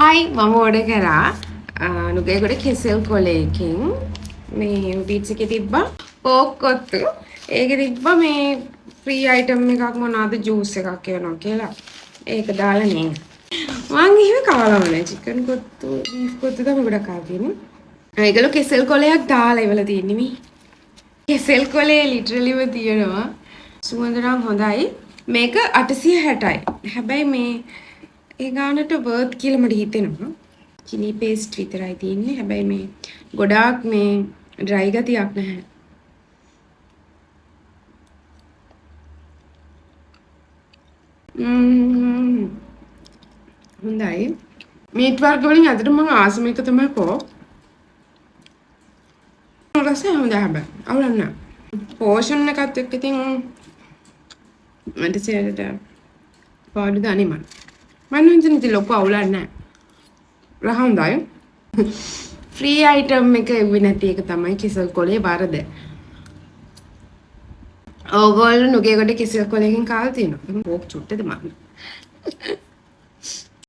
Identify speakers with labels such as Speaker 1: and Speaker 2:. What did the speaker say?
Speaker 1: හයි මම ඕඩර් කරා නුගේගොඩ කෙසෙල් කොලයකින් මේ බීට්ස් එකේ තිබ්බා පෝක් කොත්තු. ඒකේ තිබ්බා මේ ෆ්‍රී අයිටම් එකක් මොනවාද ජූස් එකක් එවනවා කියලා. ඒක දාලා නේ. මං එහෙම කාලම නෑ චිකන් කොත්තු බීෆ් කොත්තු තමයි ගොඩක් ආවේනේ. ඒගොල්ලෝ කෙසෙල් කොලයක් දාලා ඉවල තියෙන්නේ මේ. කෙසෙල් කොලේ ලිටරලිව තියෙනවා. සුවඳ නම් හොඳයි. මේක 860යි. හැබැයි මේ ඒ ගානට වර්ත් කියලා මට හිතෙනවා. චිලි පේස්ට් විතරයි තියෙන්නේ. හැබැයි මේ ගොඩාක් මේ ඩ්‍රයි ගතියක් නැහැ. හොඳයි. මීට් වර්ග වලින් අදට මම ආසම එක තමයි පෝක්. රසය හොඳයි හැබැයි. අවුලක් නැහැ. පෝෂන් එකත් එක්ක ඉතින් මට සේරට පාඩු දාන්නේ මම. මම හිතන්නේ ඉතින් ලොකු අවුලක් නැහැ. රහ හොඳයි. ෆ්‍රී අයිටම් එක එව්වේ නැති එක තමයි කෙසල් කොලේ වරද. ඕගොල්ලෝ නුගේගොඩ කෙසල් කොලේකින් කාලා තියෙනවා. පෝක් චුට්ටද මම.